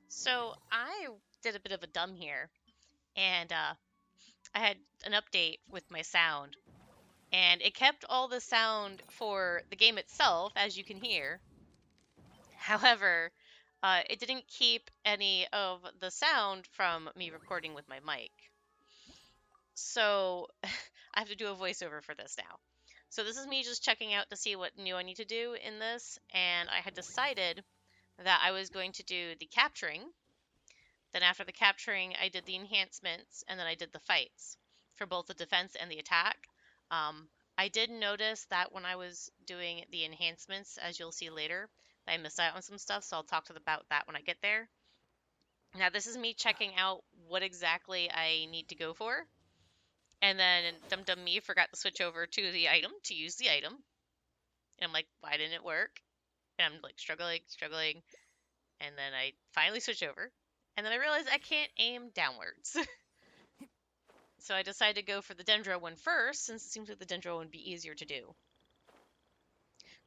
So I did a bit of a dumb here, and I had an update with my sound, and it kept all the sound for the game itself, as you can hear. However, it didn't keep any of the sound from me recording with my mic. So I have to do a voiceover for this now. So this is me just checking out to see what new I need to do in this, and I had decided that I was going to do the capturing. Then after the capturing, I did the enhancements, and then I did the fights for both the defense and the attack. I did notice that when I was doing the enhancements, as you'll see later, that I missed out on some stuff, so I'll talk about that when I get there. Now, this is me checking out what exactly I need to go for, and then Dum Dum Me forgot to switch over to the item to use the item. And I'm like, why didn't it work? And I'm like struggling, and then I finally switch over, and then I realized I can't aim downwards. So I decided to go for the Dendro one first, since it seems like the Dendro one would be easier to do.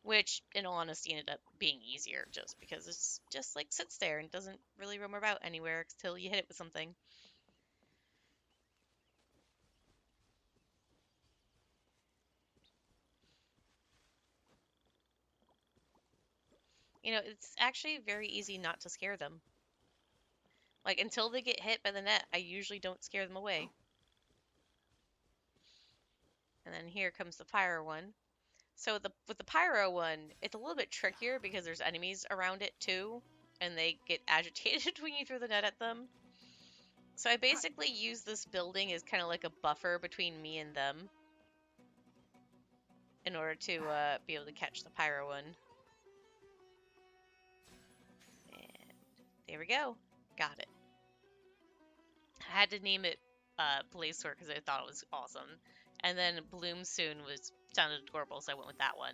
Which, in all honesty, ended up being easier just because it's just like sits there and doesn't really roam about anywhere until you hit it with something. You know, it's actually very easy not to scare them. Like, until they get hit by the net, I usually don't scare them away. And then here comes the Pyro one. So with the Pyro one, it's a little bit trickier because there's enemies around it too, and they get agitated when you throw the net at them. So I basically use this building as kind of like a buffer between me and them in order to be able to catch the Pyro one. And there we go. Got it. I had to name it Blaze Sword because I thought it was awesome. And then Bloom Soon sounded adorable, so I went with that one.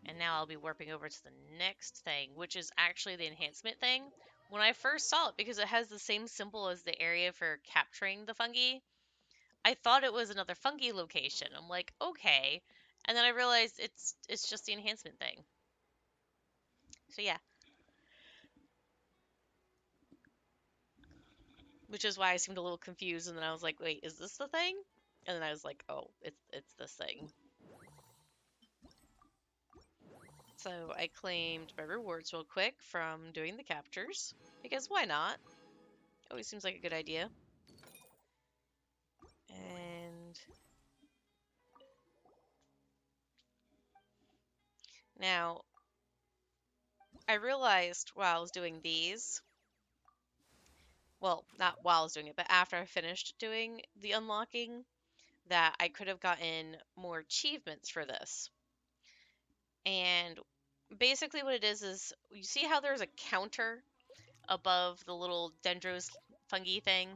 And now I'll be warping over to the next thing, which is actually the enhancement thing. When I first saw it, because it has the same symbol as the area for capturing the fungi, I thought it was another fungi location. I'm like, okay. And then I realized it's just the enhancement thing. So yeah. Which is why I seemed a little confused, and then I was like, wait, is this the thing? And then I was like, oh, it's this thing. So I claimed my rewards real quick from doing the captures, because why not? Always seems like a good idea. And now, I realized while I was doing these, well, not while I was doing it, but after I finished doing the unlocking, that I could have gotten more achievements for this. And basically what it is you see how there's a counter above the little dendros fungi thing?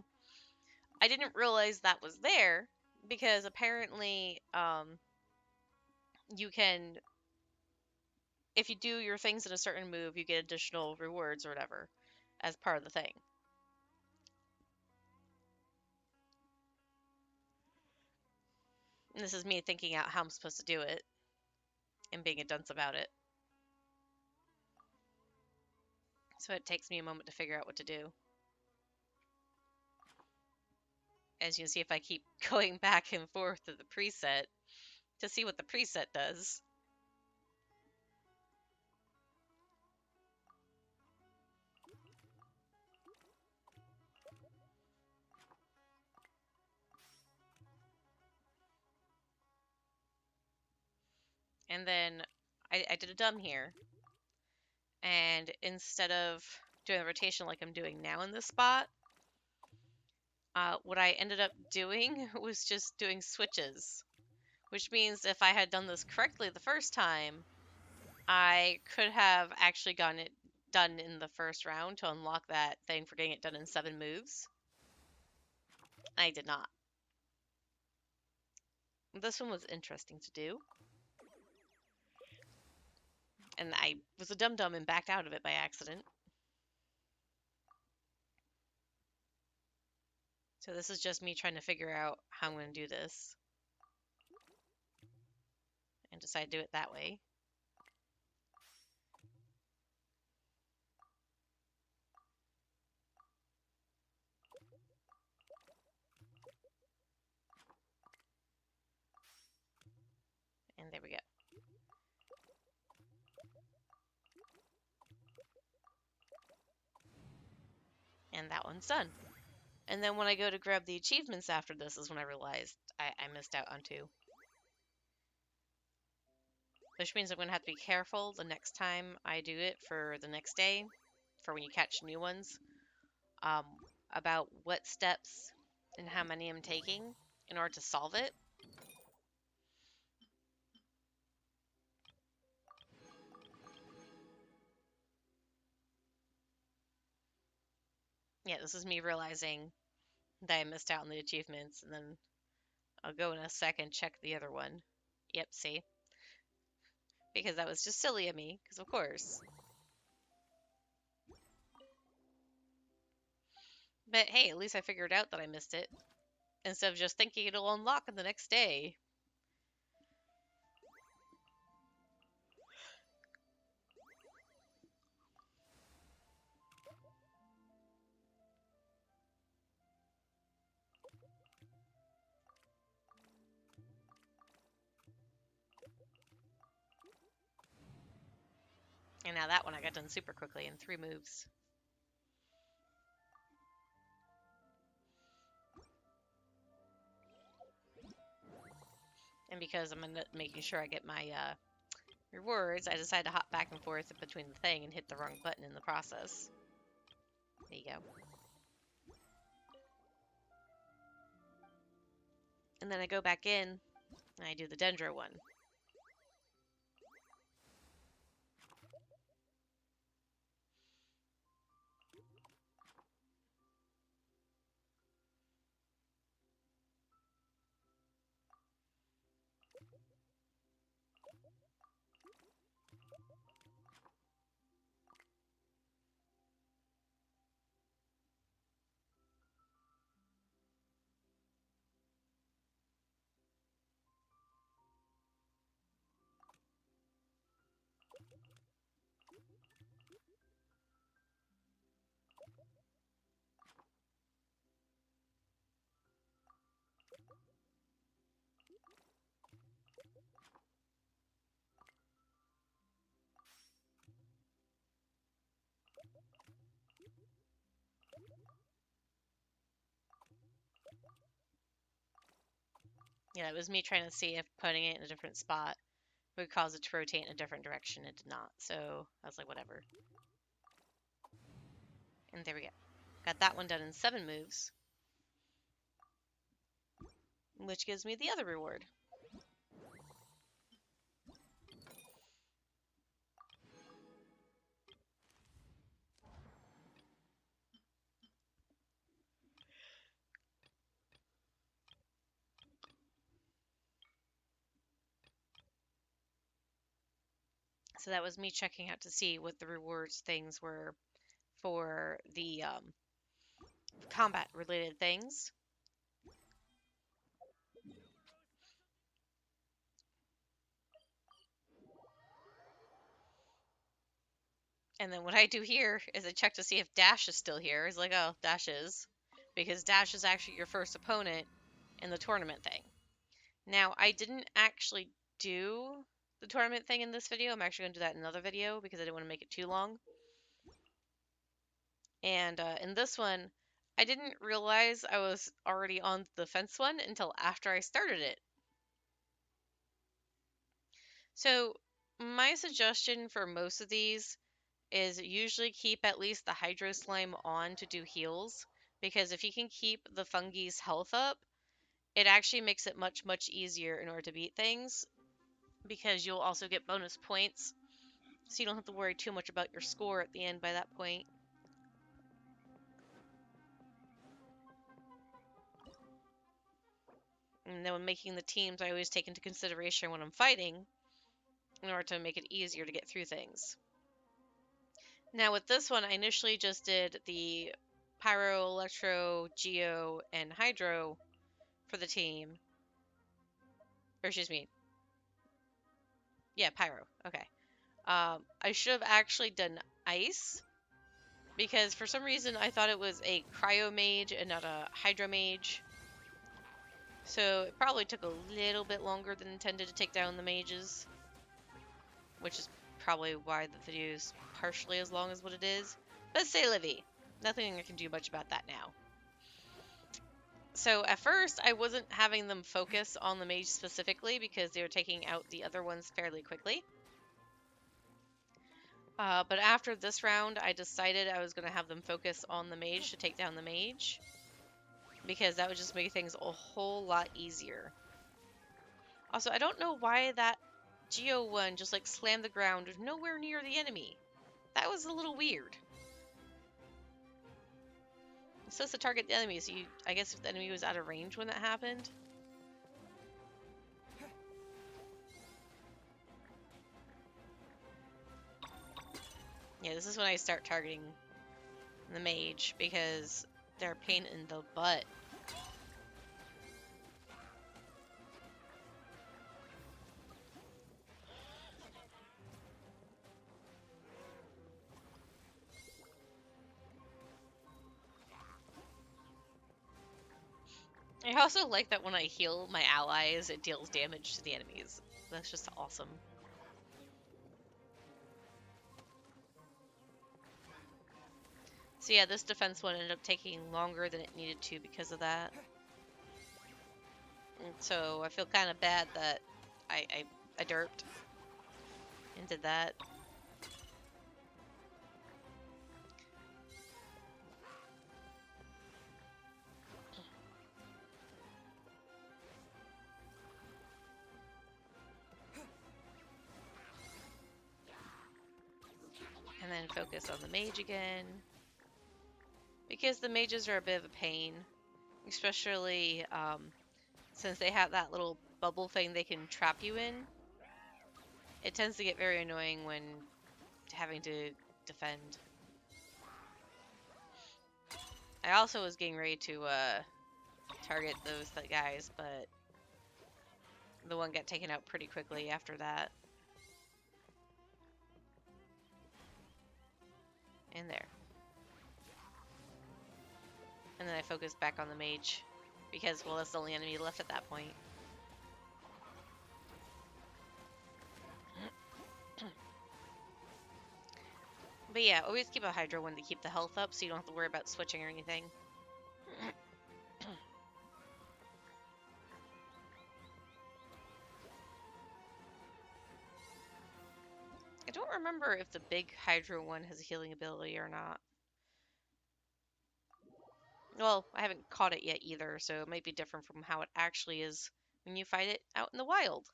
I didn't realize that was there because apparently you can, if you do your things in a certain move, you get additional rewards or whatever as part of the thing. And this is me thinking out how I'm supposed to do it and being a dunce about it. So it takes me a moment to figure out what to do. As you can see, if I keep going back and forth to the preset to see what the preset does. And then I did a dumb here. And instead of doing the rotation like I'm doing now in this spot, what I ended up doing was just doing switches. Which means if I had done this correctly the first time, I could have actually gotten it done in the first round to unlock that thing for getting it done in 7 moves. I did not. This one was interesting to do. And I was a dum-dum and backed out of it by accident. So this is just me trying to figure out how I'm going to do this. And decide to do it that way. And that one's done. And then when I go to grab the achievements after this is when I realized I missed out on 2. Which means I'm going to have to be careful the next time I do it for the next day, for when you catch new ones, um, about what steps and how many I'm taking in order to solve it. Yeah, this is me realizing that I missed out on the achievements, and then I'll go in a second, check the other one. Yep, see? Because that was just silly of me, because of course. But hey, at least I figured out that I missed it, instead of just thinking it'll unlock on the next day. And now that one I got done super quickly in 3 moves. And because I'm making sure I get my rewards, I decided to hop back and forth between the thing and hit the wrong button in the process. There you go. And then I go back in and I do the Dendro one. Yeah, it was me trying to see if putting it in a different spot would cause it to rotate in a different direction. It did not. So I was like, whatever. And there we go. Got that one done in 7 moves, which gives me the other reward. So that was me checking out to see what the rewards things were for the combat related things. And then what I do here is I check to see if Dash is still here. It's like, oh, Dash is. Because Dash is actually your first opponent in the tournament thing. Now, I didn't actually do the tournament thing in this video. I'm actually going to do that in another video because I didn't want to make it too long. And in this one, I didn't realize I was already on the fence one until after I started it. So, my suggestion for most of these is usually keep at least the Hydro Slime on to do heals, because if you can keep the Fungi's health up, it actually makes it much, much easier in order to beat things, because you'll also get bonus points, so you don't have to worry too much about your score at the end by that point. And then when making the teams, I always take into consideration when I'm fighting in order to make it easier to get through things. Now with this one, I initially just did the Pyro, Electro, Geo, and Hydro for the team. Or excuse me. Yeah, Pyro. Okay. I should have actually done Ice, because for some reason I thought it was a Cryo Mage and not a Hydro Mage. So it probably took a little bit longer than intended to take down the mages, which is probably why the video is partially as long as what it is. But c'est la vie. nothing I can do much about that now. So at first, I wasn't having them focus on the mage specifically because they were taking out the other ones fairly quickly. But after this round, I decided I was going to have them focus on the mage to take down the mage, because that would just make things a whole lot easier. Also, I don't know why that Geo one just like slammed the ground nowhere near the enemy. That was a little weird. It's supposed to target the enemy, so I guess if the enemy was out of range when that happened. Yeah, this is when I start targeting the mage, because they're a pain in the butt. I also like that when I heal my allies, it deals damage to the enemies. That's just awesome. So yeah, this defense one ended up taking longer than it needed to because of that. And so I feel kind of bad that I derped and did that. And then focus on the mage again, because the mages are a bit of a pain, especially since they have that little bubble thing they can trap you in. It tends to get very annoying when having to defend. I also was getting ready to target those guys, but the one got taken out pretty quickly after that. And there. And then I focused back on the mage, because, well, that's the only enemy left at that point. But yeah, always keep a Hydro one to keep the health up, so you don't have to worry about switching or anything. I don't remember if the big Hydro one has a healing ability or not. Well, I haven't caught it yet either, so it might be different from how it actually is when you fight it out in the wild.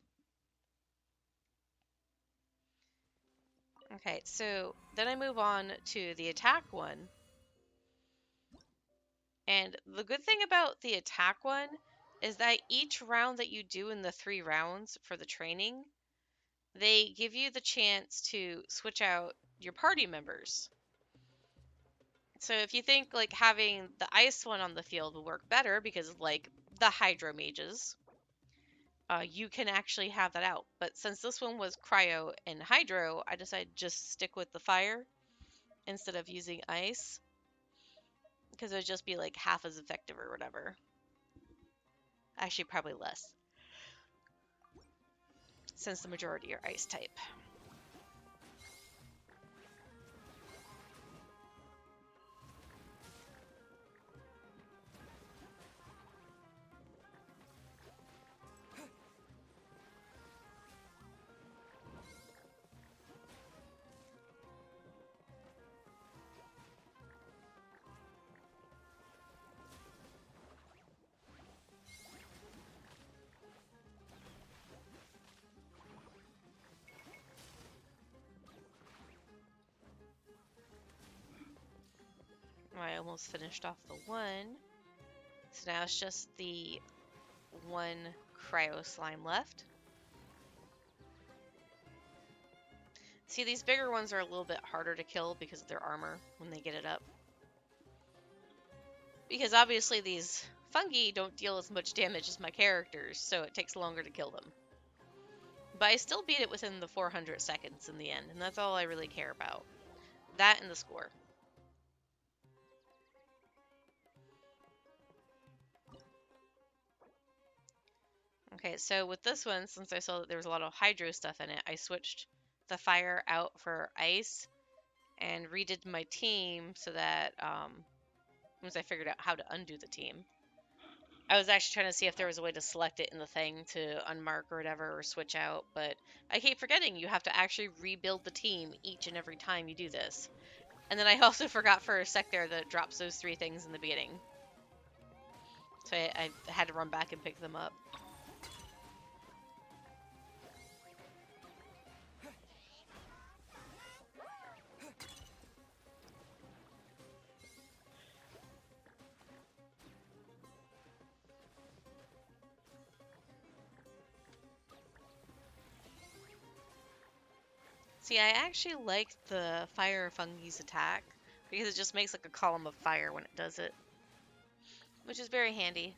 Okay, so then I move on to the attack one. And the good thing about the attack one is that each round that you do in the 3 rounds for the training, they give you the chance to switch out your party members. So if you think like having the ice one on the field will work better because like the hydro mages, you can actually have that out. But since this one was cryo and hydro, I decided just stick with the fire instead of using ice, because it would just be like half as effective or whatever. Actually, probably less, since the majority are ice type. I almost finished off the one. So now it's just the one cryo slime left. See, these bigger ones are a little bit harder to kill because of their armor when they get it up. Because obviously these fungi don't deal as much damage as my characters, so it takes longer to kill them. But I still beat it within the 400 seconds in the end, and that's all I really care about. That and the score. Okay, so with this one, since I saw that there was a lot of hydro stuff in it, I switched the fire out for ice, and redid my team so that once I figured out how to undo the team, I was actually trying to see if there was a way to select it in the thing to unmark or whatever or switch out, but I keep forgetting you have to actually rebuild the team each and every time you do this. And then I also forgot for a sec there that it drops those 3 things in the beginning. So I had to run back and pick them up. See, I actually like the fire fungus attack because it just makes like a column of fire when it does it, which is very handy.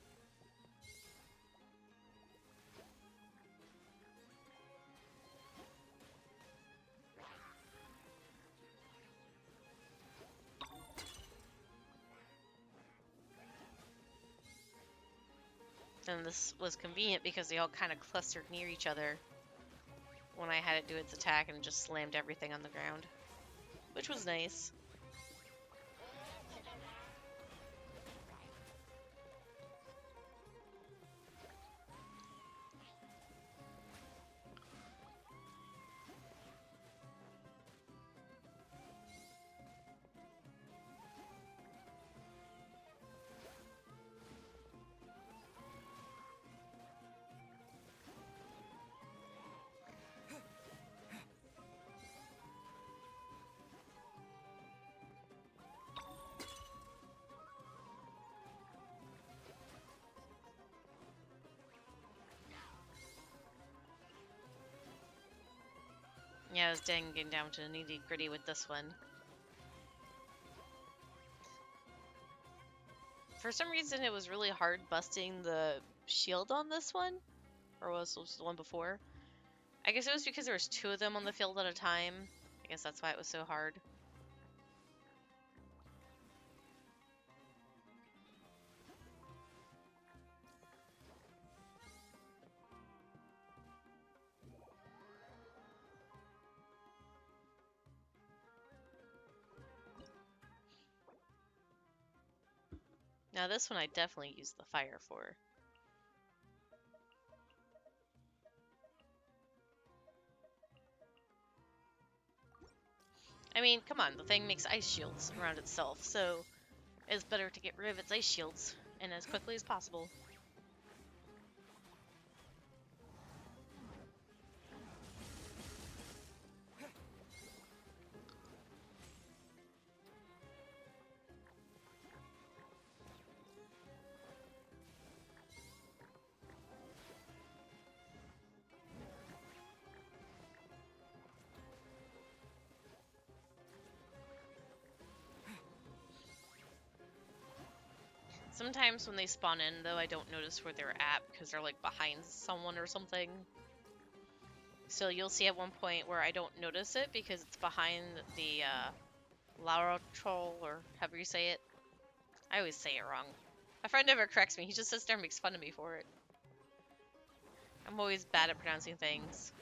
And this was convenient because they all kind of clustered near each other when I had it do its attack and just slammed everything on the ground, which was nice. Yeah, I was getting down to the nitty-gritty with this one. For some reason, it was really hard busting the shield on this one, or was it the one before? I guess it was because there was 2 of them on the field at a time. I guess that's why it was so hard. Now this one I definitely used the fire for. I mean, come on, the thing makes ice shields around itself, so it's better to get rid of its ice shields, and as quickly as possible. Sometimes when they spawn in, though, I don't notice where they're at because they're like behind someone or something. So you'll see at one point where I don't notice it because it's behind the Laura troll, or however you say it. I always say it wrong. My friend never corrects me. He just sits there and makes fun of me for it. I'm always bad at pronouncing things.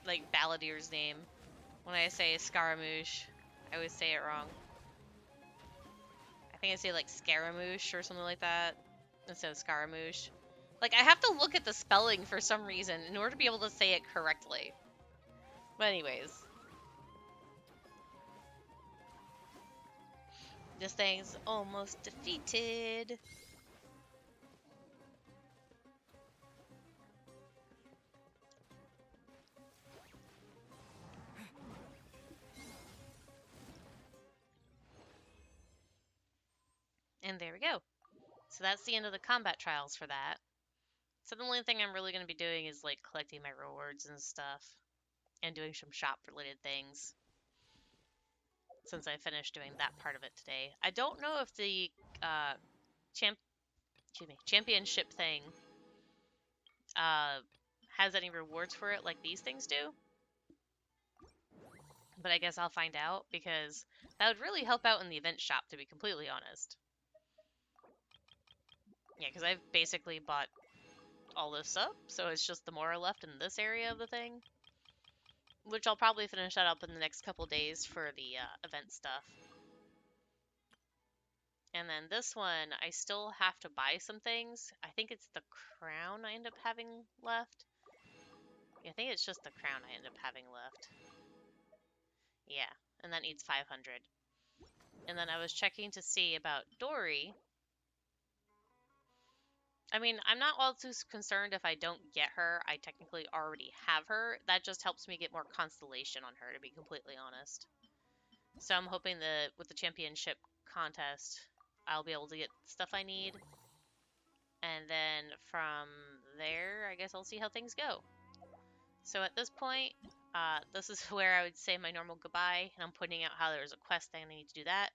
Like Balladier's name. When I say Scaramouche, I always say it wrong. I think I say like Scaramouche or something like that instead of Scaramouche. Like, I have to look at the spelling for some reason in order to be able to say it correctly. But anyways. This thing's almost defeated. And there we go. So that's the end of the combat trials for that. So the only thing I'm really going to be doing is like collecting my rewards and stuff. And doing some shop related things. Since I finished doing that part of it today. I don't know if the championship thing has any rewards for it like these things do. But I guess I'll find out because that would really help out in the event shop, to be completely honest. Yeah, because I've basically bought all this up, so it's just the Mora left in this area of the thing. Which I'll probably finish that up in the next couple days for the event stuff. And then this one, I still have to buy some things. I think it's the crown I end up having left. Yeah, I think it's just the crown I end up having left. Yeah, and that needs 500. And then I was checking to see about Dory. I mean, I'm not all too concerned if I don't get her. I technically already have her. That just helps me get more constellation on her, to be completely honest. So I'm hoping that with the championship contest, I'll be able to get stuff I need. And then from there, I guess I'll see how things go. So at this point, this is where I would say my normal goodbye. And I'm pointing out how there's a quest thing I need to do that.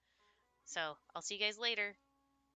So I'll see you guys later.